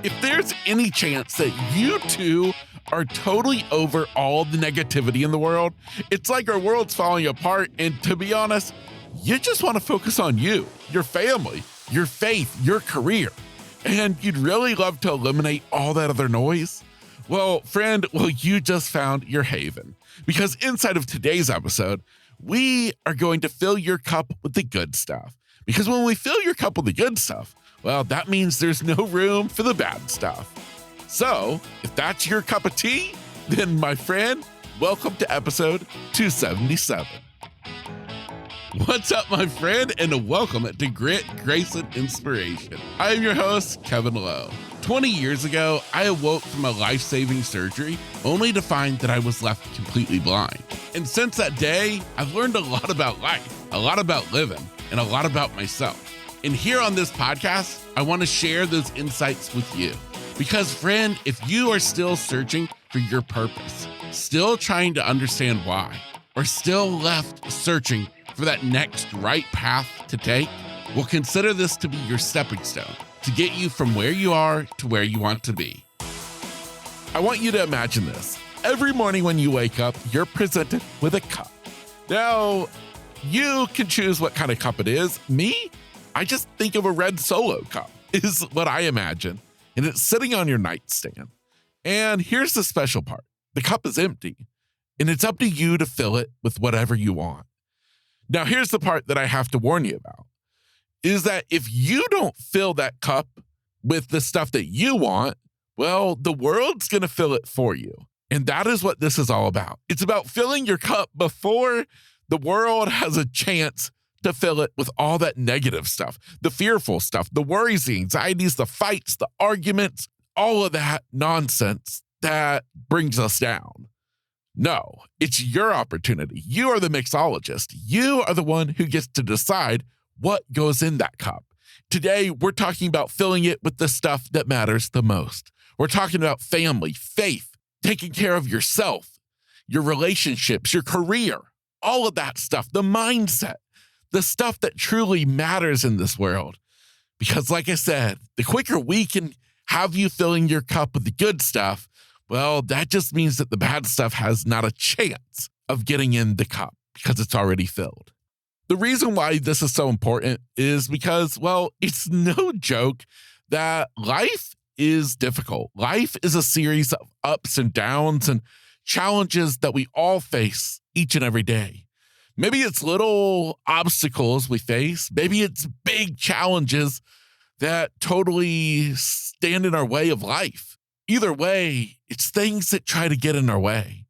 If there's any chance that you too are totally over all the negativity in the world, it's like our world's falling apart. And to be honest, you just want to focus on you, your family, your faith, your career, and you'd really love to eliminate all that other noise. Well, friend, you just found your haven, because inside of today's episode, we are going to fill your cup with the good stuff. Because when we fill your cup with the good stuff, well, that means there's no room for the bad stuff. So, if that's your cup of tea, then my friend, welcome to episode 277. What's up, my friend, and welcome to Grit, Grace, and Inspiration. I am your host, Kevin Lowe. 20 years ago, I awoke from a life-saving surgery only to find that I was left completely blind. And since that day, I've learned a lot about life, a lot about living, and a lot about myself. And here on this podcast, I want to share those insights with you. Because, friend, if you are still searching for your purpose, still trying to understand why, or still left searching for that next right path to take, well, consider this to be your stepping stone to get you from where you are to where you want to be. I want you to imagine this. Every morning when you wake up, you're presented with a cup. Now, you can choose what kind of cup it is. Me, I just think of a red Solo cup is what I imagine, and it's sitting on your nightstand. And here's the special part. The cup is empty, and it's up to you to fill it with whatever you want. Now, here's the part that I have to warn you about, is that if you don't fill that cup with the stuff that you want, well, the world's going to fill it for you. And that is what this is all about. It's about filling your cup before the world has a chance to fill it with all that negative stuff, the fearful stuff, the worries, the anxieties, the fights, the arguments, all of that nonsense that brings us down. No, it's your opportunity. You are the mixologist. You are the one who gets to decide what goes in that cup. Today, we're talking about filling it with the stuff that matters the most. We're talking about family, faith, taking care of yourself, your relationships, your career, all of that stuff, the mindset, the stuff that truly matters in this world. Because like I said, the quicker we can have you filling your cup with the good stuff, well, that just means that the bad stuff has not a chance of getting in the cup because it's already filled. The reason why this is so important is because, well, it's no joke that life is difficult. Life is a series of ups and downs and challenges that we all face each and every day. Maybe it's little obstacles we face. Maybe it's big challenges that totally stand in our way of life. Either way, it's things that try to get in our way.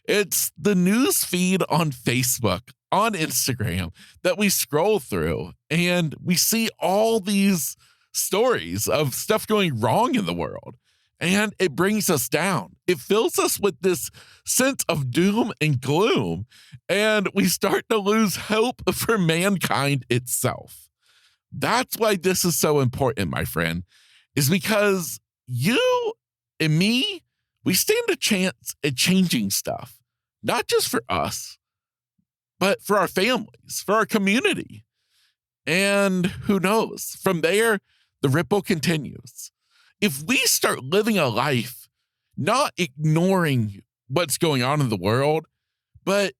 It's the news feed on Facebook, on Instagram that we scroll through, and we see all these stories of stuff going wrong in the world. And it brings us down. It fills us with this sense of doom and gloom, and we start to lose hope for mankind itself. That's why this is so important, my friend, is because you and me, we stand a chance at changing stuff, not just for us, but for our families, for our community. And who knows, from there, the ripple continues. If we start living a life not ignoring what's going on in the world, but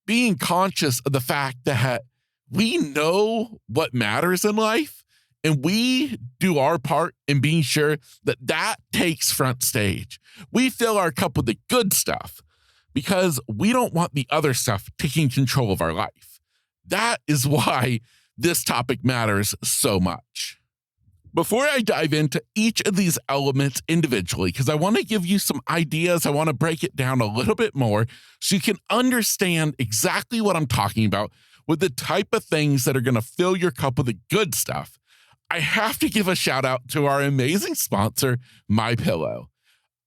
being conscious of the fact that we know what matters in life and we do our part in being sure that that takes front stage. We fill our cup with the good stuff because we don't want the other stuff taking control of our life. That is why this topic matters so much. Before I dive into each of these elements individually, because I want to give you some ideas, I want to break it down a little bit more so you can understand exactly what I'm talking about with the type of things that are going to fill your cup with the good stuff. I have to give a shout out to our amazing sponsor, MyPillow.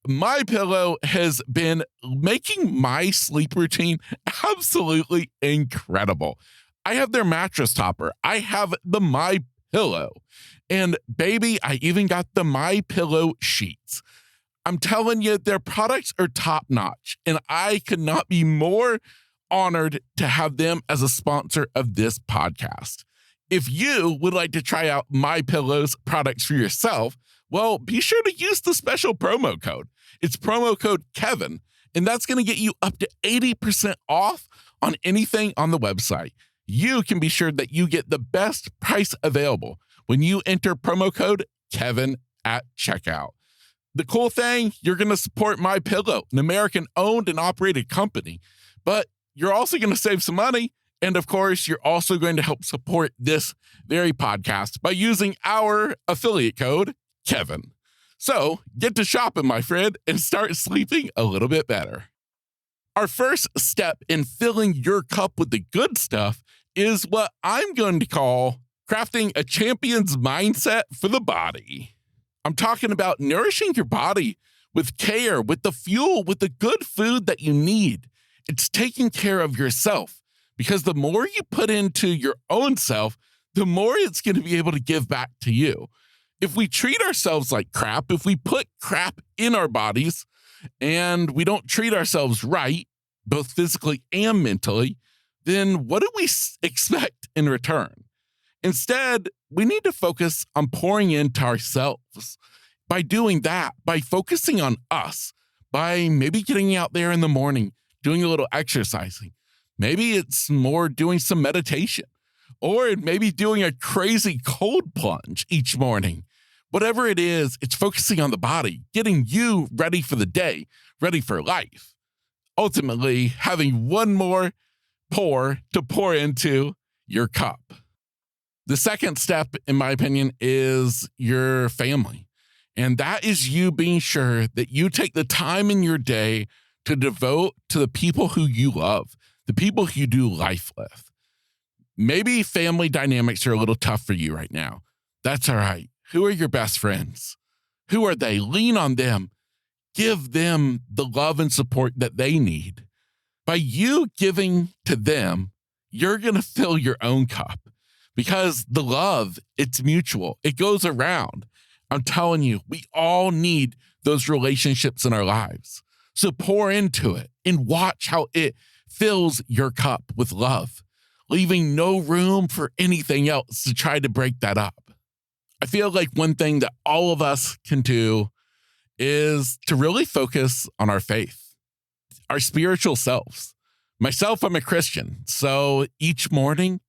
MyPillow has been making my sleep routine absolutely incredible. I have their mattress topper. I have the MyPillow. And baby, I even got the MyPillow sheets. I'm telling you, their products are top notch, and I could not be more honored to have them as a sponsor of this podcast. If you would like to try out MyPillow's products for yourself, well, be sure to use the special promo code. It's promo code Kevin, and that's going to get you up to 80% off on anything on the website. You can be sure that you get the best price available when you enter promo code Kevin at checkout. The cool thing, you're going to support MyPillow, an American-owned and operated company, but you're also going to save some money. And of course, you're also going to help support this very podcast by using our affiliate code, Kevin. So get to shopping, my friend, and start sleeping a little bit better. Our first step in filling your cup with the good stuff is what I'm going to call crafting a champion's mindset for the body. I'm talking about nourishing your body with care, with the fuel, with the good food that you need. It's taking care of yourself. Because the more you put into your own self, the more it's going to be able to give back to you. If we treat ourselves like crap, if we put crap in our bodies and we don't treat ourselves right, both physically and mentally, then what do we expect in return? Instead, we need to focus on pouring into ourselves. By doing that, by focusing on us, by maybe getting out there in the morning, doing a little exercising. Maybe it's more doing some meditation, or maybe doing a crazy cold plunge each morning. Whatever it is, it's focusing on the body, getting you ready for the day, ready for life. Ultimately, having one more pour to pour into your cup. The second step, in my opinion, is your family. And that is you being sure that you take the time in your day to devote to the people who you love, the people you do life with. Maybe family dynamics are a little tough for you right now. That's all right. Who are your best friends? Who are they? Lean on them. Give them the love and support that they need. By you giving to them, you're going to fill your own cup because the love, it's mutual. It goes around. I'm telling you, we all need those relationships in our lives. So pour into it and watch how it fills your cup with love, leaving no room for anything else to try to break that up. I feel like one thing that all of us can do is to really focus on our faith, our spiritual selves. Myself, I'm a Christian. So each morning,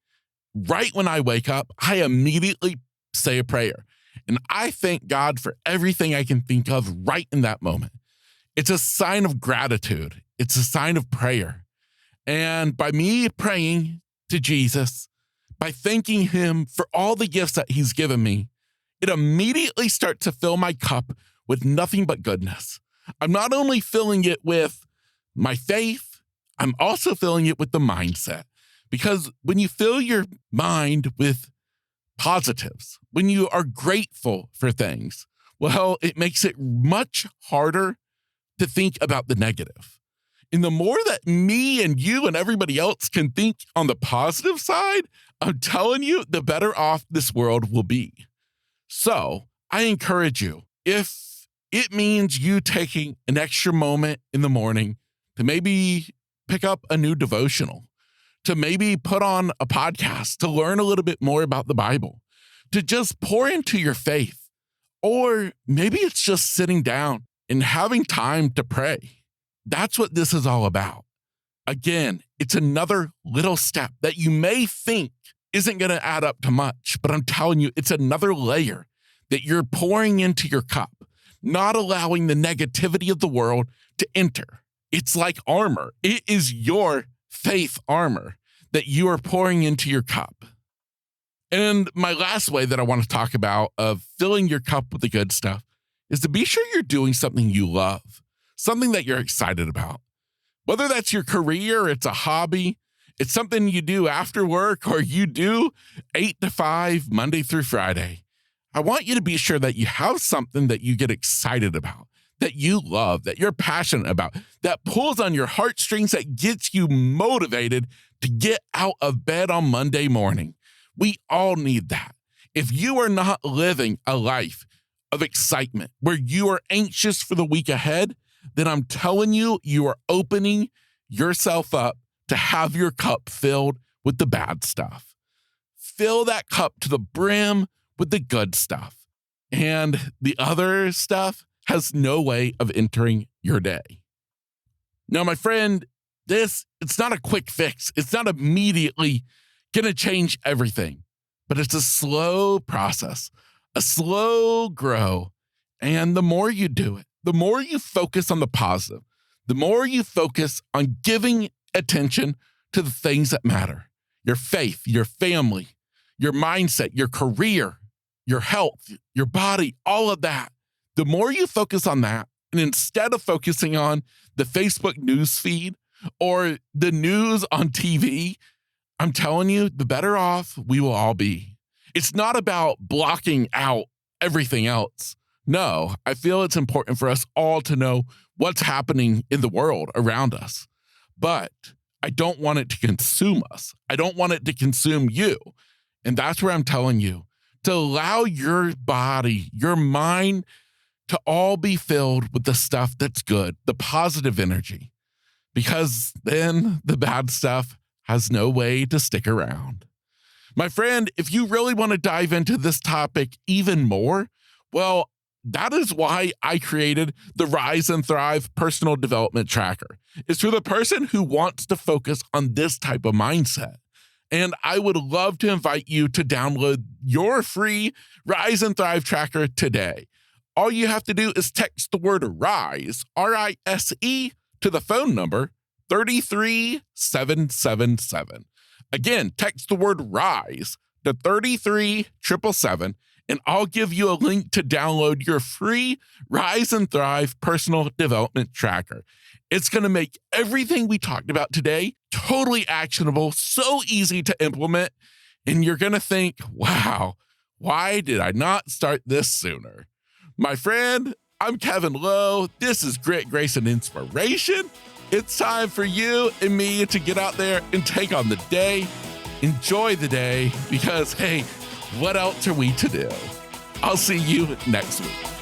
right when I wake up, I immediately say a prayer. And I thank God for everything I can think of right in that moment. It's a sign of gratitude. It's a sign of prayer. And by me praying to Jesus, by thanking him for all the gifts that he's given me, it immediately starts to fill my cup with nothing but goodness. I'm not only filling it with my faith, I'm also filling it with the mindset. Because when you fill your mind with positives, when you are grateful for things, well, it makes it much harder to think about the negative. And the more that me and you and everybody else can think on the positive side, I'm telling you, the better off this world will be. So I encourage you, if it means you taking an extra moment in the morning to maybe pick up a new devotional, to maybe put on a podcast, to learn a little bit more about the Bible, to just pour into your faith, or maybe it's just sitting down and having time to pray. That's what this is all about. Again, it's another little step that you may think isn't going to add up to much, but I'm telling you, it's another layer that you're pouring into your cup, not allowing the negativity of the world to enter. It's like armor. It is your faith armor that you are pouring into your cup. And my last way that I want to talk about of filling your cup with the good stuff is to be sure you're doing something you love, something that you're excited about. Whether that's your career, it's a hobby, it's something you do after work, or you do 8 to 5, Monday through Friday. I want you to be sure that you have something that you get excited about, that you love, that you're passionate about, that pulls on your heartstrings, that gets you motivated to get out of bed on Monday morning. We all need that. If you are not living a life of excitement where you are anxious for the week ahead, then I'm telling you, you are opening yourself up to have your cup filled with the bad stuff. fill that cup to the brim with the good stuff. And the other stuff has no way of entering your day. Now, my friend, it's not a quick fix. It's not immediately going to change everything, but it's a slow process, a slow grow. And the more you do it, the more you focus on the positive, the more you focus on giving attention to the things that matter, your faith, your family, your mindset, your career, your health, your body, all of that. The more you focus on that, and instead of focusing on the Facebook news feed or the news on TV, I'm telling you, the better off we will all be. It's not about blocking out everything else. No, I feel it's important for us all to know what's happening in the world around us. But I don't want it to consume us. I don't want it to consume you. And that's where I'm telling you to allow your body, your mind to all be filled with the stuff that's good, the positive energy, because then the bad stuff has no way to stick around. My friend, if you really want to dive into this topic even more, well, that is why I created the Rise and Thrive Personal Development Tracker. It's for the person who wants to focus on this type of mindset. And I would love to invite you to download your free Rise and Thrive Tracker today. All you have to do is text the word RISE, R-I-S-E, to the phone number 33777. Again, text the word RISE to 33777, and I'll give you a link to download your free Rise and Thrive Personal Development Tracker. It's going to make everything we talked about today totally actionable, so easy to implement, and you're going to think, wow, why did I not start this sooner? My friend, I'm Kevin Lowe. This is Grit, Grace, and Inspiration. It's time for you and me to get out there and take on the day. Enjoy the day because, hey, what else are we to do? I'll see you next week.